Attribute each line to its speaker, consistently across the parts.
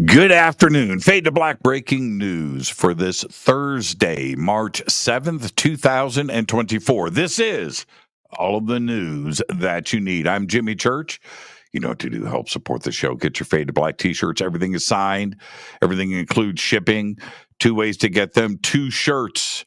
Speaker 1: Good afternoon. Fade to Black breaking news for this Thursday, March 7th, 2024. This is all of the news that you need. I'm Jimmy Church. You know what to do to help support the show. Get your Fade to Black t-shirts. Everything is signed. Everything includes shipping. 2 ways to get them. 2 shirts,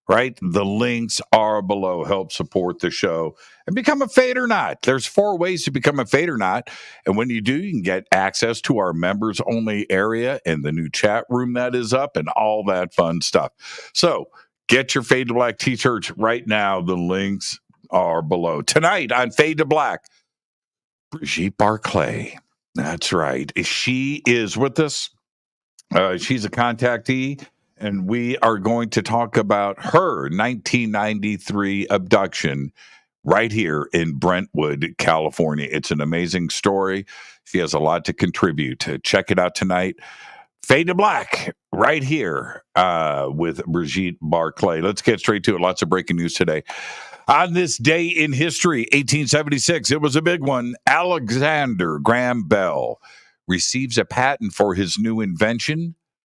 Speaker 1: right? The links are below. Help support the show and become a Fade or Not. There's 4 ways to become a Fade or Not. And when you do, you can get access to our members only area and the new chat room that is up and all that fun stuff. So get your Fade to Black t-shirts right now. The links are below. Tonight on Fade to Black, Brigitte Barclay. That's right. She is with us. She's a contactee, and we are going to talk about her 1993 abduction right here in Brentwood, California. It's an amazing story. She has a lot to contribute. Check it out tonight. Fade to Black right here with Brigitte Barclay. Let's get straight to it. Lots of breaking news today. On this day in history, 1876, it was a big one. Alexander Graham Bell receives a patent for his new invention,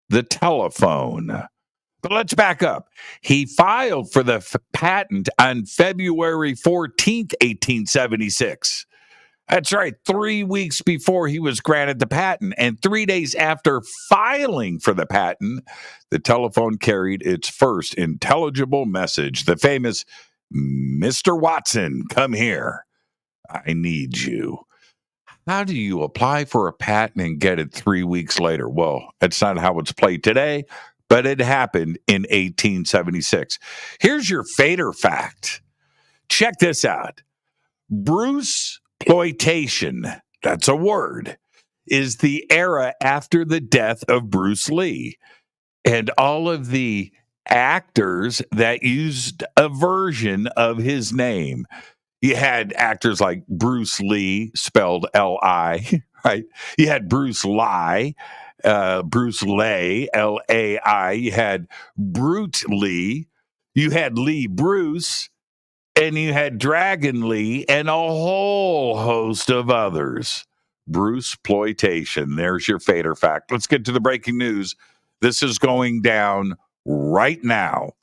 Speaker 1: the telephone. But let's back up. He filed for the patent on February 14th, 1876. That's right, 3 weeks before he was granted the patent. And 3 days after filing for the patent, the telephone carried its first intelligible message. The famous, "Mr. Watson, come here. I need you." How do you apply for a patent and get it 3 weeks later? Well, that's not how it's played today, but it happened in 1876. Here's your fader fact. Check this out. Bruce exploitation, that's a word, is the era after the death of Bruce Lee. And all of the actors that used a version of his name. You had actors like Bruce Lee, spelled L-I, right? You had Bruce Lai, Bruce Lay, L-A-I. You had Brute Lee. You had Lee Bruce. And you had Dragon Lee and a whole host of others. Bruce exploitation. There's your fader fact. Let's get to the breaking news. This is going down right now.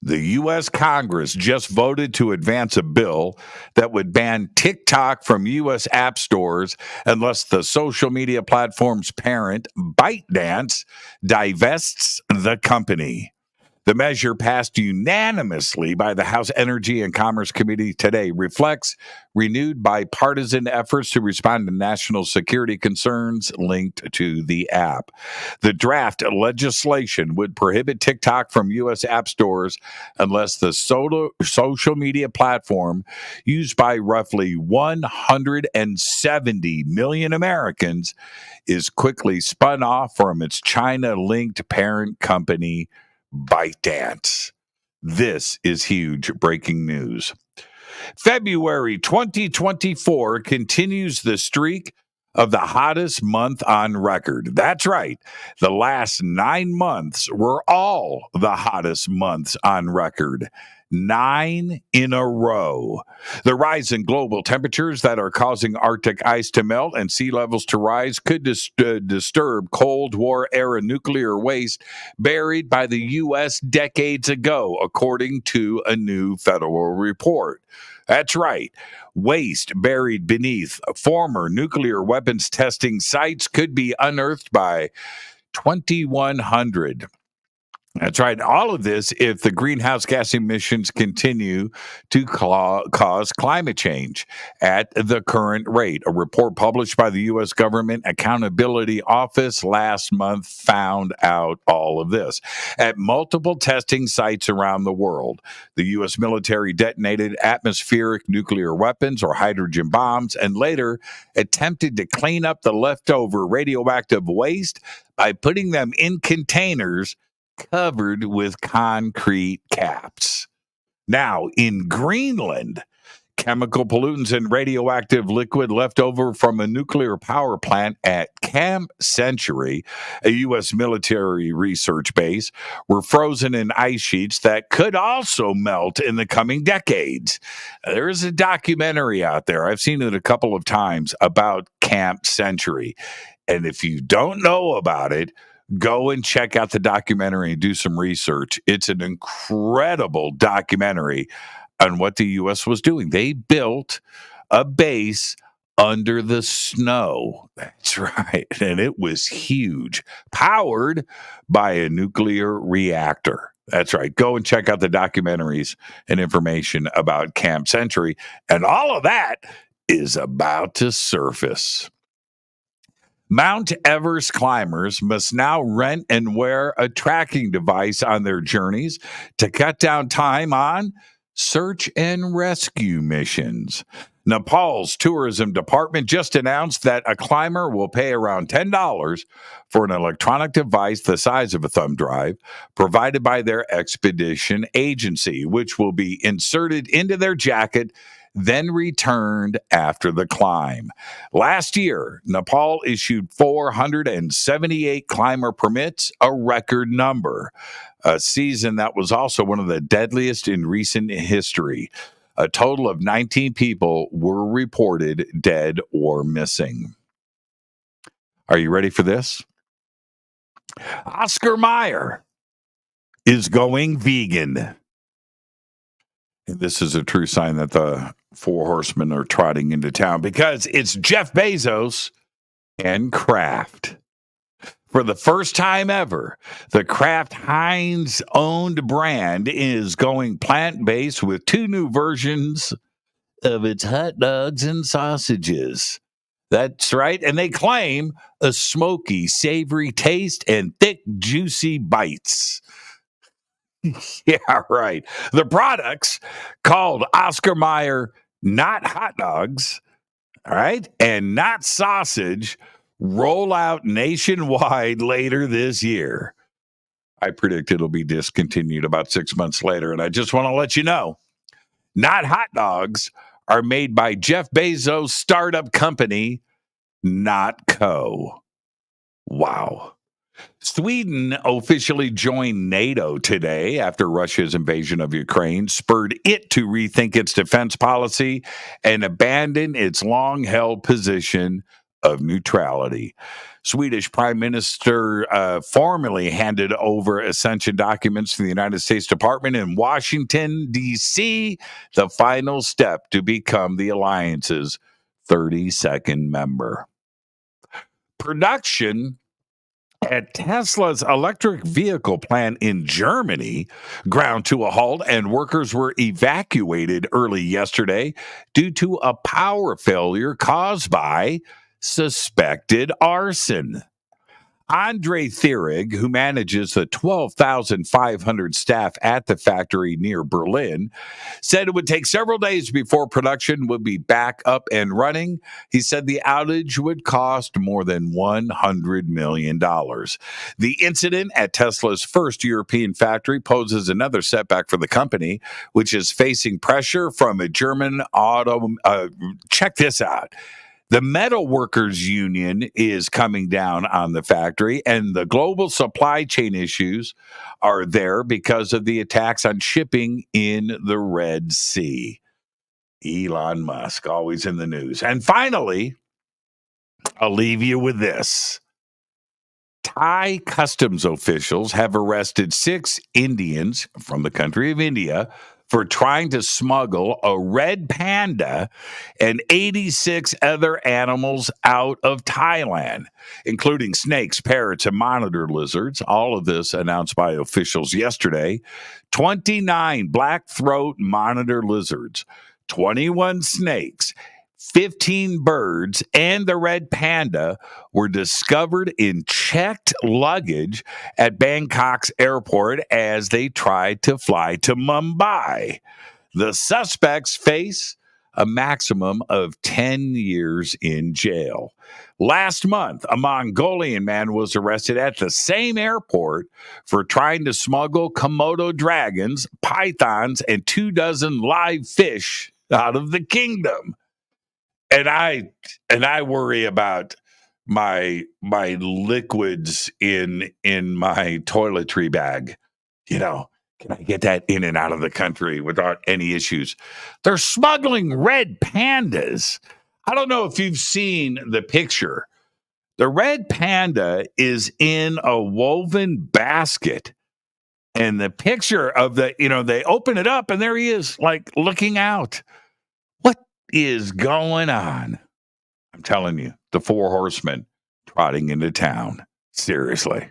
Speaker 1: The U.S. Congress just voted to advance a bill that would ban TikTok from U.S. app stores unless the social media platform's parent, ByteDance, divests the company. The measure passed unanimously by the House Energy and Commerce Committee today reflects renewed bipartisan efforts to respond to national security concerns linked to the app. The draft legislation would prohibit TikTok from U.S. app stores unless the social media platform used by roughly 170 million Americans is quickly spun off from its China-linked parent company, ByteDance. This is huge breaking news. February 2024 continues the streak of the hottest month on record. That's right. The last 9 months were all the hottest months on record. 9 in a row. The rise in global temperatures that are causing Arctic ice to melt and sea levels to rise could disturb Cold War era nuclear waste buried by the U.S. decades ago, according to a new federal report. That's right. Waste buried beneath former nuclear weapons testing sites could be unearthed by 2100. That's right. All of this if the greenhouse gas emissions continue to cause climate change at the current rate. A report published by the U.S. Government Accountability Office last month found out all of this. At multiple testing sites around the world, the U.S. military detonated atmospheric nuclear weapons or hydrogen bombs and later attempted to clean up the leftover radioactive waste by putting them in containers covered with concrete caps. Now, in Greenland, chemical pollutants and radioactive liquid left over from a nuclear power plant at Camp Century, a U.S. military research base, were frozen in ice sheets that could also melt in the coming decades. There is a documentary out there, I've seen it a couple of times, about Camp Century. And if you don't know about it, go and check out the documentary and do some research. It's an incredible documentary on what the U.S. was doing. They built a base under the snow. That's right. And it was huge, powered by a nuclear reactor. That's right. Go and check out the documentaries and information about Camp Century. And all of that is about to surface. Mount Everest climbers must now rent and wear a tracking device on their journeys to cut down time on search and rescue missions. Nepal's tourism department just announced that a climber will pay around $10 for an electronic device the size of a thumb drive provided by their expedition agency, which will be inserted into their jacket, then returned after the climb. Last year, Nepal issued 478 climber permits, a record number. A season that was also one of the deadliest in recent history. A total of 19 people were reported dead or missing. Are you ready for this? Oscar Mayer is going vegan. This is a true sign that the four horsemen are trotting into town because it's Jeff Bezos and Kraft. For the first time ever, the Kraft Heinz-owned brand is going plant-based with 2 new versions of its hot dogs and sausages. That's right, and they claim a smoky, savory taste and thick, juicy bites. Yeah, right. The products, called Oscar Mayer Not Hot Dogs, all right, and Not Sausage, roll out nationwide later this year. I predict it'll be discontinued about 6 months later, and I just want to let you know, Not Hot Dogs are made by Jeff Bezos' startup company, Not Co. Wow. Sweden officially joined NATO today after Russia's invasion of Ukraine spurred it to rethink its defense policy and abandon its long-held position of neutrality. Swedish Prime Minister formally handed over ascension documents to the United States Department in Washington, D.C., the final step to become the alliance's 32nd member. Production at Tesla's electric vehicle plant in Germany ground to a halt, and workers were evacuated early yesterday due to a power failure caused by suspected arson. Andre Thierig, who manages the 12,500 staff at the factory near Berlin, said it would take several days before production would be back up and running. He said the outage would cost more than $100 million. The incident at Tesla's first European factory poses another setback for the company, which is facing pressure from a German auto. Check this out. The Metal Workers Union is coming down on the factory, and the global supply chain issues are there because of the attacks on shipping in the Red Sea. Elon Musk, always in the news. And finally, I'll leave you with this. Thai customs officials have arrested 6 Indians from the country of India for trying to smuggle a red panda and 86 other animals out of Thailand, including snakes, parrots, and monitor lizards. All of this announced by officials yesterday. 29 black-throat monitor lizards, 21 snakes, 15 birds, and the red panda were discovered in checked luggage at Bangkok's airport as they tried to fly to Mumbai. The suspects face a maximum of 10 years in jail. Last month, a Mongolian man was arrested at the same airport for trying to smuggle Komodo dragons, pythons, and 24 live fish out of the kingdom. And I worry about my liquids in my toiletry bag. You know, can I get that in and out of the country without any issues? They're smuggling red pandas. I don't know if you've seen the picture. The red panda is in a woven basket. And the picture of they open it up and there he is, like looking out. What is going on? I'm telling you, the four horsemen trotting into town. Seriously.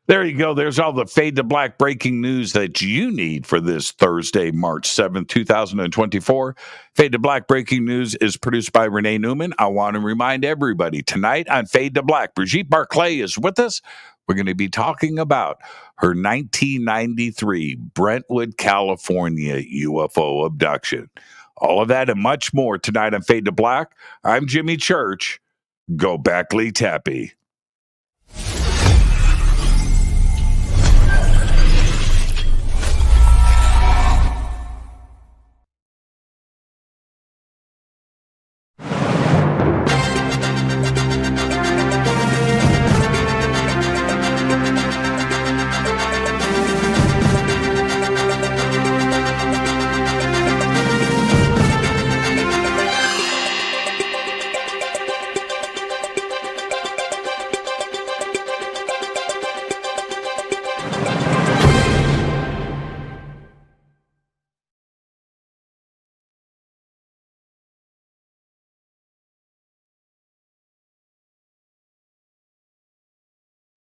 Speaker 1: There you go. There's all the Fade to Black breaking news that you need for this Thursday, March 7th, 2024. Fade to Black breaking news is produced by Renee Neumann. I want to remind everybody tonight on Fade to Black, Brigitte Barclay is with us. We're going to be talking about her 1993 Brentwood, California UFO abduction. All of that and much more tonight on Fade to Black. I'm Jimmy Church. Go Backley Tappy.